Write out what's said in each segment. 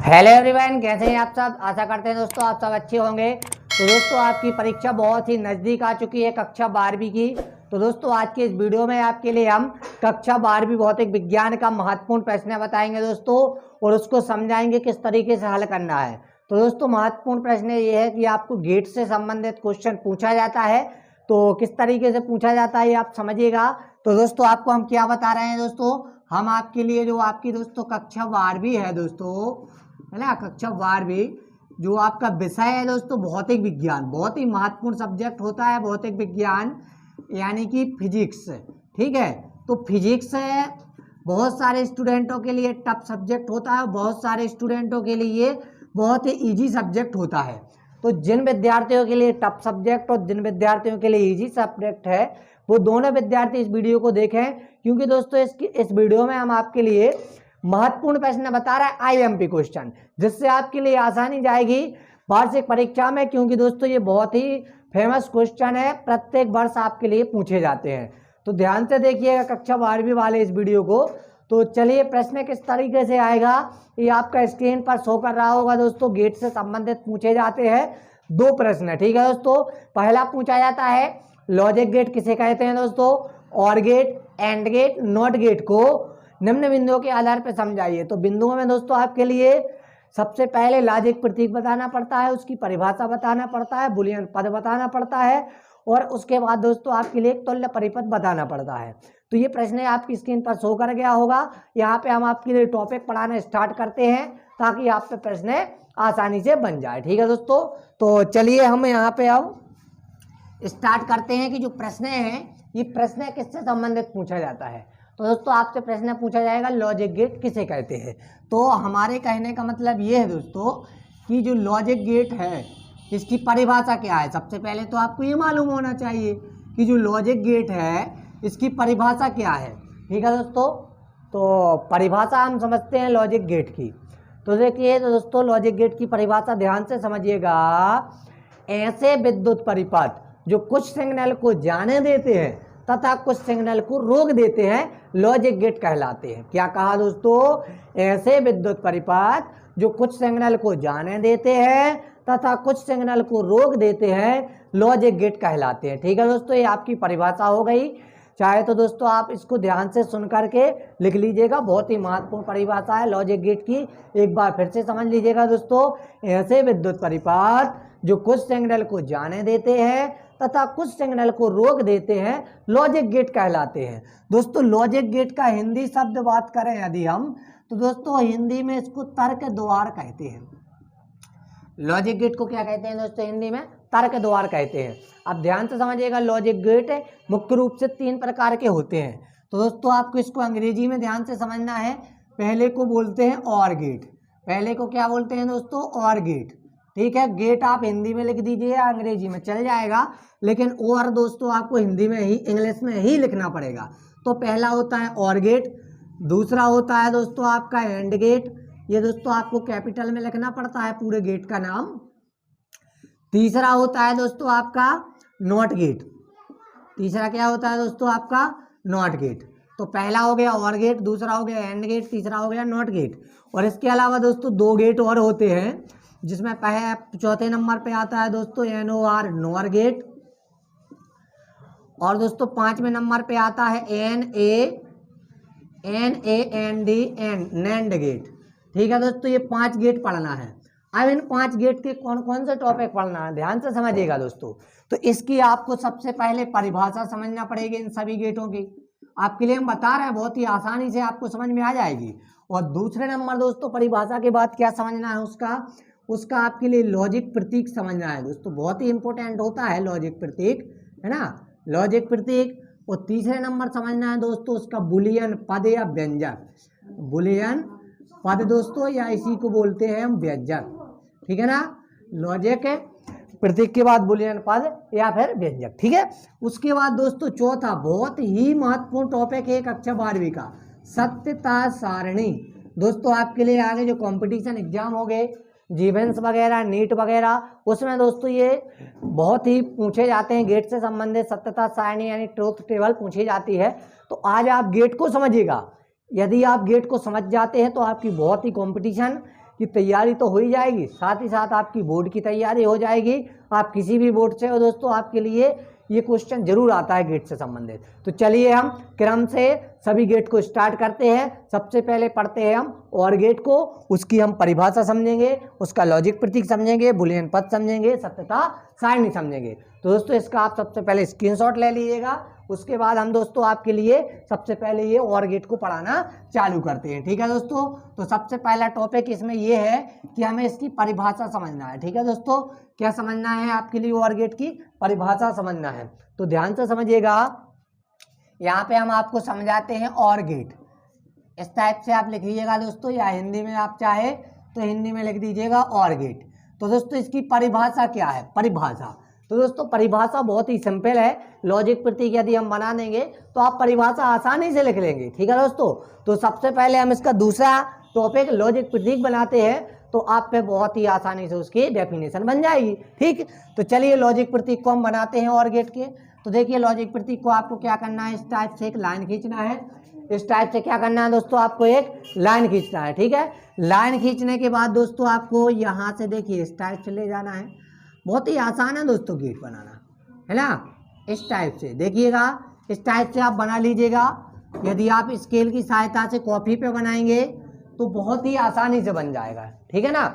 Hello everyone, कैसे हैं आप सब। आशा करते हैं दोस्तों आप सब अच्छे होंगे। तो दोस्तों आपकी परीक्षा बहुत ही नज़दीक आ चुकी है कक्षा 12वीं की। तो दोस्तों आज के इस वीडियो में आपके लिए हम कक्षा 12वीं भौतिक विज्ञान का महत्वपूर्ण प्रश्न बताएंगे दोस्तों, और उसको समझाएंगे किस तरीके से हल करना है। तो दोस्तों महत्वपूर्ण प्रश्न ये है कि आपको गेट से संबंधित क्वेश्चन पूछा जाता है, तो किस तरीके से पूछा जाता है ये आप समझिएगा। तो दोस्तों आपको हम क्या बता रहे हैं दोस्तों, हम आपके लिए जो आपकी दोस्तों कक्षा 12वीं है दोस्तों, है ना, कक्षा 12वीं जो आपका विषय है दोस्तों भौतिक विज्ञान, बहुत ही महत्वपूर्ण सब्जेक्ट होता है भौतिक विज्ञान, यानी कि फिजिक्स। ठीक है, तो फिजिक्स है बहुत सारे स्टूडेंटों के लिए टफ सब्जेक्ट होता है, बहुत सारे स्टूडेंटों के लिए बहुत ही इजी सब्जेक्ट होता है। तो जिन विद्यार्थियों के लिए टफ सब्जेक्ट और जिन विद्यार्थियों के लिए इजी सब्जेक्ट है वो दोनों विद्यार्थी इस वीडियो को देखें, क्योंकि दोस्तों इस वीडियो में हम आपके लिए महत्वपूर्ण प्रश्न बता रहा है आईएमपी क्वेश्चन, जिससे आपके लिए आसानी जाएगी वार्षिक परीक्षा में, क्योंकि दोस्तों ये बहुत ही फेमस क्वेश्चन है, प्रत्येक वर्ष आपके लिए पूछे जाते हैं। तो ध्यान से देखिएगा कक्षा 12वीं वाले इस वीडियो को। तो चलिए प्रश्न किस तरीके से आएगा ये आपका स्क्रीन पर शो कर रहा होगा दोस्तों। गेट से संबंधित पूछे जाते हैं दो प्रश्न, ठीक है दोस्तों। पहला पूछा जाता है लॉजिक गेट किसे कहते हैं दोस्तों, or gate, and gate, not gate को निम्न बिंदुओं के आधार पर समझाइए। तो बिंदुओं में दोस्तों आपके लिए सबसे पहले लॉजिक प्रतीक बताना पड़ता है, उसकी परिभाषा बताना पड़ता है, बुलियन पद बताना पड़ता है, और उसके बाद दोस्तों आपके लिए एक तुल्य परिपथ बताना पड़ता है। तो ये प्रश्न आपकी स्क्रीन पर शो कर गया होगा। यहाँ पे हम आपके लिए टॉपिक पढ़ाना स्टार्ट करते हैं ताकि आप पे प्रश्न आसानी से बन जाए। ठीक है दोस्तों, तो चलिए हम यहाँ पे अब स्टार्ट करते हैं कि जो प्रश्न है ये प्रश्न किससे संबंधित पूछा जाता है। तो दोस्तों आपसे प्रश्न पूछा जाएगा लॉजिक गेट किसे कहते हैं। तो हमारे कहने का मतलब ये है दोस्तों कि जो लॉजिक गेट है इसकी परिभाषा क्या है। सबसे पहले तो आपको ये मालूम होना चाहिए कि जो लॉजिक गेट है इसकी परिभाषा क्या है। ठीक है दोस्तों, तो परिभाषा हम समझते हैं लॉजिक गेट की। तो देखिए तो दोस्तों लॉजिक गेट की परिभाषा ध्यान से समझिएगा। ऐसे विद्युत परिपथ जो कुछ सिग्नल को जाने देते हैं तथा कुछ सिग्नल को रोक देते हैं लॉजिक गेट कहलाते हैं। क्या कहा दोस्तों, ऐसे विद्युत परिपथ जो कुछ सिग्नल को जाने देते हैं तथा कुछ सिग्नल को रोक देते हैं लॉजिक गेट कहलाते हैं। ठीक है दोस्तों, ये आपकी परिभाषा हो गई। चाहे तो दोस्तों आप इसको ध्यान से सुन करके लिख लीजिएगा, बहुत ही महत्वपूर्ण परिभाषा है लॉजिक गेट की। एक बार फिर से समझ लीजिएगा दोस्तों, ऐसे विद्युत परिपथ जो कुछ सिग्नल को जाने देते हैं तथा कुछ सिग्नल को रोक देते हैं लॉजिक गेट कहलाते हैं। दोस्तों लॉजिक गेट का हिंदी शब्द बात करें यदि हम, तो दोस्तों हिंदी में इसको तर्क द्वार कहते हैं। लॉजिक गेट को क्या कहते हैं दोस्तों, हिंदी में तर्क द्वार कहते हैं। अब ध्यान से समझिएगा, लॉजिक गेट मुख्य रूप से 3 प्रकार के होते हैं। तो दोस्तों आपको इसको अंग्रेजी में ध्यान से समझना है। पहले को बोलते हैं और गेट, पहले को क्या बोलते हैं दोस्तों, और गेट। ठीक है, गेट आप हिंदी में लिख दीजिए या अंग्रेजी में चल जाएगा, लेकिन और दोस्तों आपको हिंदी में ही, इंग्लिश में ही लिखना पड़ेगा। तो पहला होता है और गेट, दूसरा होता है दोस्तों आपका एंड गेट, ये दोस्तों आपको कैपिटल में लिखना पड़ता है पूरे गेट का नाम। तीसरा होता है दोस्तों आपका नॉट गेट, तीसरा क्या होता है दोस्तों आपका नॉट गेट। तो पहला हो गया और गेट, दूसरा हो गया एंड गेट, तीसरा हो गया नॉट गेट। और इसके अलावा दोस्तों 2 गेट और होते हैं, जिसमें चौथे नंबर पे आता है दोस्तों NOR नॉर गेट, और दोस्तों 5वें नंबर पे आता है NAND नैंड गेट। ठीक है दोस्तों, ये 5 गेट पढ़ना है। अब इन 5 गेट के कौन कौन से टॉपिक पढ़ना है ध्यान से समझिएगा दोस्तों। तो इसकी आपको सबसे पहले परिभाषा समझना पड़ेगी इन सभी गेटों की। आपके लिए हम बता रहे हैं, बहुत ही आसानी से आपको समझ में आ जाएगी। और दूसरे नंबर दोस्तों परिभाषा के बाद क्या समझना है, उसका आपके लिए लॉजिक प्रतीक समझना है दोस्तों, बहुत ही इंपॉर्टेंट होता है लॉजिक प्रतीक, है ना, लॉजिक प्रतीक। और तीसरे नंबर समझना है दोस्तों उसका बुलियन पद या व्यंजक, बुलियन पद दोस्तों, या इसी को बोलते हैं हम व्यंजक। ठीक है ना, लॉजिक प्रतीक के बाद बुलियन पद या फिर व्यंजक। ठीक है, उसके बाद दोस्तों चौथा बहुत ही महत्वपूर्ण टॉपिक है कक्षा 12वीं का, सत्यता सारणी। दोस्तों आपके लिए आगे जो कंपटीशन एग्जाम हो गए, जीवेंस वगैरह, नीट वगैरह, उसमें दोस्तों ये बहुत ही पूछे जाते हैं गेट से संबंधित सत्यता सारणी यानी ट्रूथ टेबल पूछी जाती है। तो आज आप गेट को समझिएगा, यदि आप गेट को समझ जाते हैं तो आपकी बहुत ही कंपटीशन की तैयारी तो हो ही जाएगी, साथ ही साथ आपकी बोर्ड की तैयारी हो जाएगी। आप किसी भी बोर्ड से हो दोस्तों, आपके लिए ये क्वेश्चन जरूर आता है गेट से संबंधित। तो चलिए हम क्रम से सभी गेट को स्टार्ट करते हैं। सबसे पहले पढ़ते हैं हम और गेट को, उसकी हम परिभाषा समझेंगे, उसका लॉजिक प्रतीक समझेंगे, बुलियन पद समझेंगे, सत्यता सारणी समझेंगे। तो दोस्तों इसका आप सबसे पहले स्क्रीनशॉट ले लीजिएगा। उसके बाद हम दोस्तों आपके लिए सबसे पहले ये और गेट को पढ़ाना चालू करते हैं। ठीक है दोस्तों, तो सबसे पहला टॉपिक इसमें ये है कि हमें इसकी परिभाषा समझना है। ठीक है दोस्तों, क्या समझना है आपके लिए? और गेट की परिभाषा समझना है। तो ध्यान से समझिएगा, यहाँ पे हम आपको समझाते हैं और गेट। इस टाइप से आप लिख लीजिएगा दोस्तों, या हिंदी में आप चाहे तो हिंदी में लिख दीजिएगा और गेट। तो दोस्तों इसकी परिभाषा क्या है? परिभाषा तो दोस्तों परिभाषा बहुत ही सिंपल है। लॉजिक प्रतीक यदि हम बना देंगे तो आप परिभाषा आसानी से लिख लेंगे। ठीक है दोस्तों, तो सबसे पहले हम इसका दूसरा टॉपिक लॉजिक प्रतीक बनाते हैं, तो आप पे बहुत ही आसानी से उसकी डेफिनेशन बन जाएगी। ठीक, तो चलिए लॉजिक प्रतीक को हम बनाते हैं और गेट के। तो देखिए लॉजिक प्रतीक को आपको क्या करना है, इस टाइप से एक लाइन खींचना है। इस टाइप से क्या करना है दोस्तों, आपको एक लाइन खींचना है। ठीक है, लाइन खींचने के बाद दोस्तों आपको यहाँ से देखिए इस टाइप से ले जाना है। बहुत ही आसान है दोस्तों गेट बनाना, है ना। इस टाइप से देखिएगा, इस टाइप से आप बना लीजिएगा। यदि आप स्केल की सहायता से कॉपी पे बनाएंगे तो बहुत ही आसानी से बन जाएगा। ठीक है ना।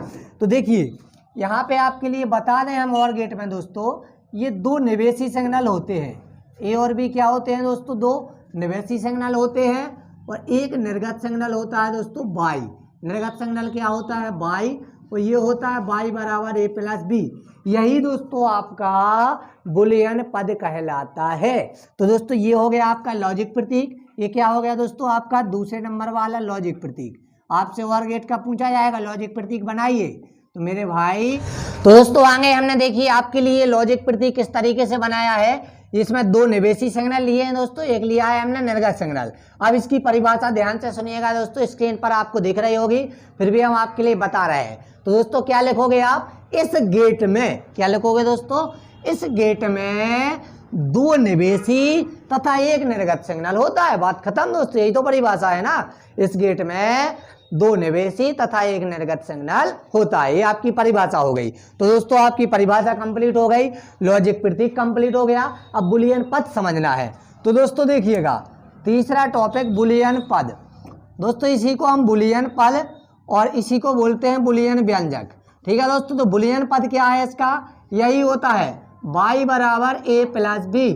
तो देखिए यहाँ पे आपके लिए बता दें हम और गेट में दोस्तों, ये दो निवेशी सिग्नल होते हैं। ए और बी क्या होते हैं दोस्तों? दो निवेशी सिग्नल होते हैं, और एक निर्गत सिग्नल होता है दोस्तों वाई। निर्गत सिग्नल क्या होता है? वाई, और ये होता है वाई बराबर ए प्लस बी। यही दोस्तों आपका बुलियन पद कहलाता है। तो दोस्तों ये हो गया आपका लॉजिक प्रतीक। ये क्या हो गया दोस्तों? आपका दूसरे नंबर वाला लॉजिक प्रतीक। आपसे और गेट का पूछा जाएगा लॉजिक प्रतीक बनाइए, तो मेरे भाई तो दोस्तों आगे हमने देखिए आपके लिए लॉजिक प्रतीक किस तरीके से बनाया है। इसमें दो निवेशी सिग्नल लिए हैं दोस्तों, एक लिया है हमने निर्गत सिग्नल। अब इसकी परिभाषा ध्यान से सुनिएगा दोस्तों, स्क्रीन पर आपको दिख रही होगी, फिर भी हम आपके लिए बता रहे हैं। तो दोस्तों क्या लिखोगे आप? इस गेट में क्या लिखोगे दोस्तों? इस गेट में दो निवेशी तथा एक निर्गत सिग्नल होता है। बात खत्म दोस्तों, यही तो परिभाषा है ना। इस गेट में दो निवेशी तथा एक निर्गत सिग्नल होता है, ये आपकी परिभाषा हो गई। तो दोस्तों आपकी परिभाषा कंप्लीट हो गई, लॉजिक प्रतीक कंप्लीट हो गया। अब बुलियन पद समझना है। तो दोस्तों देखिएगा तीसरा टॉपिक बुलियन पद। दोस्तों इसी को हम बुलियन पद और इसी को बोलते हैं बुलियन व्यंजक। ठीक है दोस्तों, तो बुलियन पद क्या है इसका? यही होता है y बराबर ए प्लस बी।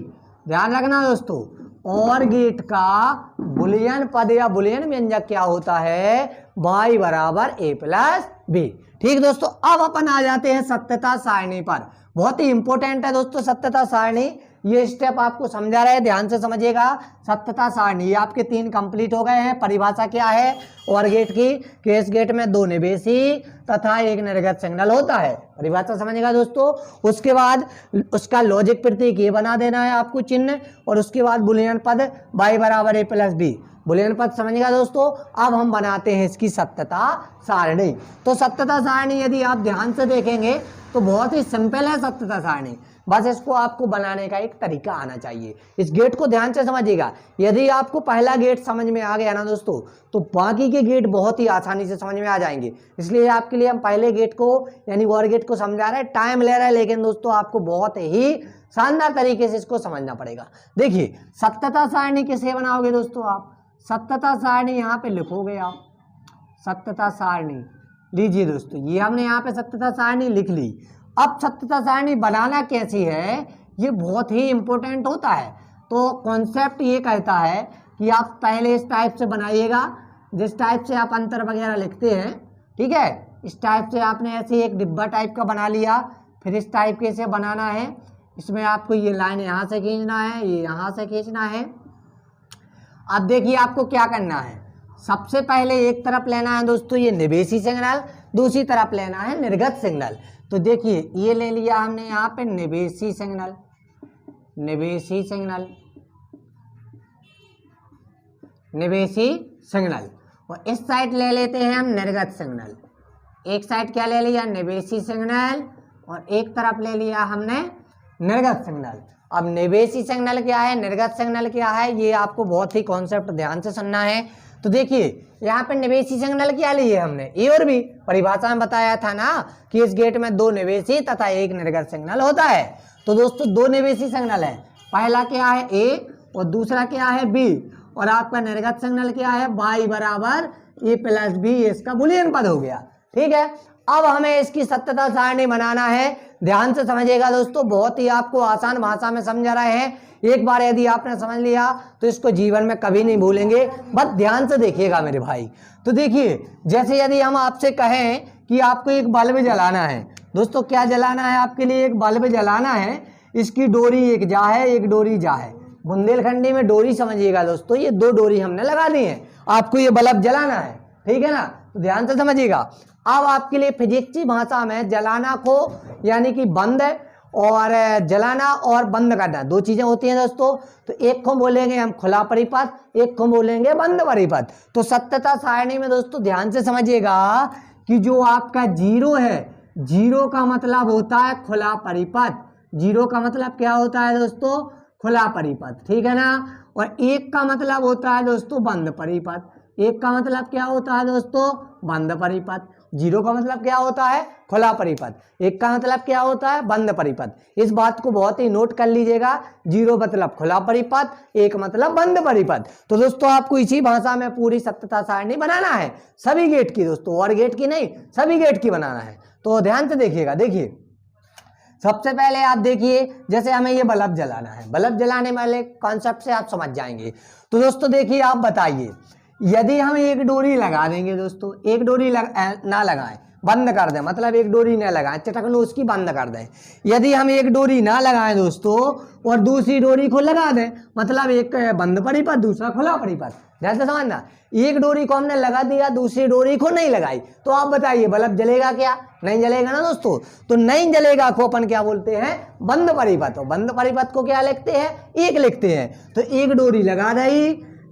ध्यान रखना दोस्तों, और गेट का बुलियन पद या बुलियन व्यंजक क्या होता है? y बराबर ए प्लस बी। ठीक दोस्तों, अब अपन आ जाते हैं सत्यता सारणी पर। बहुत ही इंपॉर्टेंट है दोस्तों सत्यता सारणी। ये स्टेप आपको समझा रहे हैं, ध्यान से समझिएगा। सत्यता सारणी आपके 3 कंप्लीट हो गए हैं। परिभाषा क्या है और गेट की? कि इस गेट में दो निवेशी तथा एक निर्गत सिग्नल होता है। परिभाषा समझिएगा दोस्तों। उसके बाद उसका लॉजिक प्रतीक ये बना देना है आपको चिन्ह, और उसके बाद बुलियन पद y बराबर ए प्लस बी। बुलियन पद समझिएगा दोस्तों। अब हम बनाते हैं इसकी सत्यता सारणी। तो सत्यता सारणी यदि आप ध्यान से देखेंगे तो बहुत ही सिंपल है सत्यता सारणी। बस इसको आपको बनाने का एक तरीका आना चाहिए। इस गेट को ध्यान से समझिएगा। यदि आपको पहला गेट समझ में आ गया ना दोस्तों, तो बाकी के गेट बहुत ही आसानी से समझ में आ जाएंगे। इसलिए आपके लिए हम पहले गेट को यानी और गेट को समझा रहे हैं। टाइम ले रहा है, लेकिन दोस्तों आपको बहुत ही शानदार तरीके से इसको समझना पड़ेगा। देखिए सत्यता सारणी कैसे बनाओगे दोस्तों? आप सत्यता सारणी यहाँ पे लिखोगे। आप सत्यता सारणी लीजिए दोस्तों, ये हमने यहाँ पे सत्यता सारणी लिख ली। अब सत्यता सारणी बनाना कैसी है, ये बहुत ही इंपॉर्टेंट होता है। तो कॉन्सेप्ट ये कहता है कि आप पहले इस टाइप से बनाइएगा, जिस टाइप से आप अंतर वगैरह लिखते हैं। ठीक है, इस टाइप से आपने ऐसे एक डिब्बा टाइप का बना लिया। फिर इस टाइप के से बनाना है। इसमें आपको ये लाइन यहाँ से खींचना है, ये यहाँ से खींचना है। अब देखिए आपको क्या करना है। सबसे पहले एक तरफ लेना है दोस्तों ये निवेशी सिग्नल, दूसरी तरफ लेना है निर्गत सिग्नल। तो देखिए ये ले लिया हमने यहाँ पे निवेशी सिग्नल, निवेशी सिग्नल, निवेशी सिग्नल, और इस साइड ले लेते हैं हम निर्गत सिग्नल। एक साइड क्या ले लिया? निवेशी सिग्नल, और एक तरफ ले लिया हमने निर्गत सिग्नल। अब निवेशी सिग्नल क्या है, निर्गत सिग्नल क्या है, ये आपको बहुत ही कॉन्सेप्ट ध्यान से सुनना है। तो देखिए यहाँ पे निवेशी सिग्नल क्या लिए हमने, ए और बी। परिभाषा में बताया था ना कि इस गेट में 2 निवेशी तथा 1 निर्गत सिग्नल होता है। तो दोस्तों 2 निवेशी सिग्नल है, पहला क्या है ए और दूसरा क्या है बी, और आपका निर्गत सिग्नल क्या है y बराबर ए प्लस बी, इसका बुलियन पद हो गया। ठीक है, अब हमें इसकी सत्यता सारणी बनाना है। ध्यान से समझिएगा दोस्तों, बहुत ही आपको आसान भाषा में समझा रहे हैं। एक बार यदि आपने समझ लिया तो इसको जीवन में कभी नहीं भूलेंगे, बस ध्यान से देखिएगा मेरे भाई। तो देखिए जैसे यदि हम आपसे कहें कि आपको एक बल्ब जलाना है दोस्तों, क्या जलाना है आपके लिए, एक बल्ब जलाना है। इसकी डोरी एक जा है, एक डोरी जा है। बुंदेलखंडी में डोरी समझिएगा दोस्तों, ये 2 डोरी हमने लगा दी है, आपको ये बल्ब जलाना है। ठीक है ना, तो ध्यान से समझिएगा। अब आपके लिए फिजिक्स की भाषा में जलाना को यानी कि बंद और जलाना और बंद करना 2 चीजें होती हैं दोस्तों। तो एक को बोलेंगे हम खुला परिपथ, एक को बोलेंगे बंद परिपथ। तो सत्यता सारणी में दोस्तों ध्यान से समझिएगा कि जो आपका 0 है, 0 का मतलब होता है खुला परिपथ। 0 का मतलब क्या होता है दोस्तों, खुला परिपथ। ठीक है ना, और 1 का मतलब होता है दोस्तों बंद परिपथ। 1 का मतलब क्या होता है दोस्तों, बंद परिपथ। 0 का मतलब क्या होता है, खुला परिपथ। 1 का मतलब क्या होता है, बंद परिपथ। इस बात को बहुत ही नोट कर लीजिएगा, 0 मतलब खुला परिपथ, 1 मतलब बंद परिपथ। तो दोस्तों आपको इसी भाषा में पूरी सत्यता सारणी बनाना है, सभी गेट की दोस्तों, और गेट की नहीं, सभी गेट की बनाना है। तो ध्यान से देखिएगा। देखिए सबसे पहले आप देखिए, जैसे हमें ये बल्ब जलाना है, बल्ब जलाने वाले कॉन्सेप्ट से आप समझ जाएंगे। तो दोस्तों देखिए, आप बताइए यदि हम एक डोरी लगा देंगे दोस्तों, एक डोरी ना लगाएं, बंद कर दें, मतलब एक डोरी ना लगाएं, चटकन उसकी बंद कर दें। यदि हम एक डोरी ना लगाएं दोस्तों और दूसरी डोरी को लगा दें, मतलब एक बंद परिपथ दूसरा खुला परिपथ। ध्यान से समझना, एक डोरी को हमने लगा दिया, दूसरी डोरी को नहीं लगाई, तो आप बताइए बल्ब जलेगा क्या, नहीं जलेगा ना दोस्तों। तो नहीं जलेगा को अपन क्या बोलते हैं, बंद परिपथ। बंद परिपथ को क्या लिखते हैं, 1 लिखते हैं। तो एक डोरी लगा रही,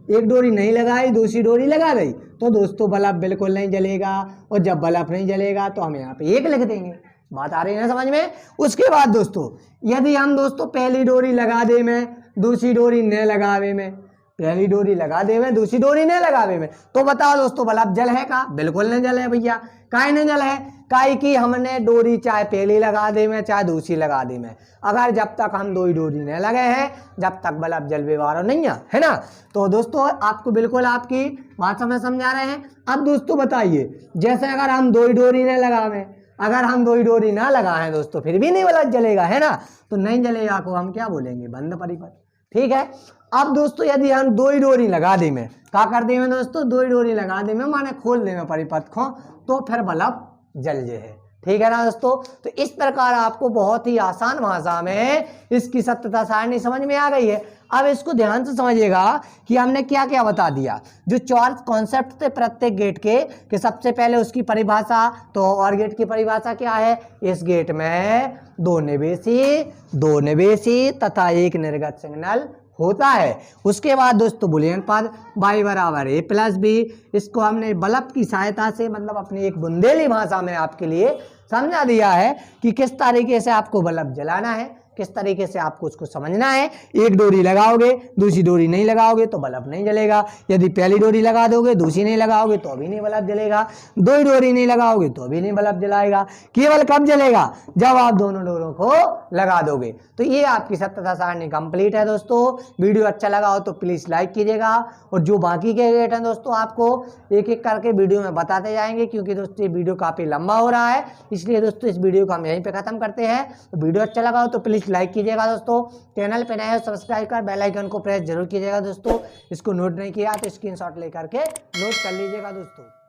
एक डोरी नहीं लगाई, दूसरी डोरी लगा रही, तो दोस्तों बल्ब बिल्कुल नहीं जलेगा। और जब बल्ब नहीं जलेगा तो हम यहाँ पे 1 लिख देंगे। बात आ रही है ना समझ में। उसके बाद दोस्तों यदि हम दोस्तों पहली डोरी लगा दे में, दूसरी डोरी न लगावे में, पहली डोरी लगा दे में, दूसरी डोरी न लगावे में, तो बताओ दोस्तों बल्ब जल है का, बिल्कुल नहीं जल है भैया। काहे नहीं जल है, काहे की हमने डोरी चाहे पहली लगा दे में चाहे दूसरी लगा दे में, अगर जब तक हम 2 डोरी न लगे हैं जब तक बल्ब जलवे वाला नहीं है ना। तो दोस्तों आपको बिल्कुल आपकी बात समझ समझा रहे हैं। अब दोस्तों बताइए, जैसे अगर हम 2 डोरी न लगावे, अगर हम 2 डोरी ना लगाएं दोस्तों फिर भी नहीं बल्ब जलेगा, है ना। तो नहीं जलेगा को हम क्या बोलेंगे, बंद परिपथ। ठीक है, अब दोस्तों यदि हम 2 डोरी लगा दे में, क्या कर दे में दोस्तों, 2 डोरी लगा दे में माने खोल दे में परिपथ को, तो फिर बल्ब जल जे है। ठीक है ना दोस्तों। तो इस प्रकार आपको बहुत ही आसान भाषा में इसकी सत्यता सारणी समझ में आ गई है। अब इसको ध्यान से समझिएगा कि हमने क्या क्या बता दिया। जो 4 कॉन्सेप्ट थे प्रत्येक गेट के, कि सबसे पहले उसकी परिभाषा, तो और गेट की परिभाषा क्या है, इस गेट में 2 निवेशी तथा 1 निर्गत सिग्नल होता है। उसके बाद दोस्तों बुलियन पद y बराबर a प्लस बी, इसको हमने बल्ब की सहायता से मतलब अपनी एक बुंदेली भाषा में आपके लिए समझा दिया है कि किस तरीके से आपको बल्ब जलाना है, किस तरीके से आपको उसको समझना है। एक डोरी लगाओगे, दूसरी डोरी नहीं लगाओगे तो बल्ब नहीं जलेगा। यदि पहली डोरी लगा दोगे, दूसरी नहीं लगाओगे तो भी नहीं बल्ब जलेगा। 2 डोरी नहीं लगाओगे तो भी नहीं बल्ब जलाएगा। केवल कब जलेगा, जब आप दोनों डोरों को लगा दोगे। तो ये आपकी सत्यता सारणी कंप्लीट है दोस्तों। वीडियो अच्छा लगा हो तो प्लीज़ लाइक कीजिएगा, और जो बाकी के गेट हैं दोस्तों आपको एक एक करके वीडियो में बताते जाएंगे, क्योंकि दोस्तों ये वीडियो काफ़ी लंबा हो रहा है, इसलिए दोस्तों इस वीडियो को हम यहीं पे ख़त्म करते हैं। तो वीडियो अच्छा लगा हो तो प्लीज़ लाइक कीजिएगा दोस्तों, चैनल पे नए हो सब्सक्राइब कर बेल आइकन को प्रेस जरूर कीजिएगा दोस्तों। इसको नोट नहीं किया तो स्क्रीनशॉट लेकर के नोट कर लीजिएगा दोस्तों।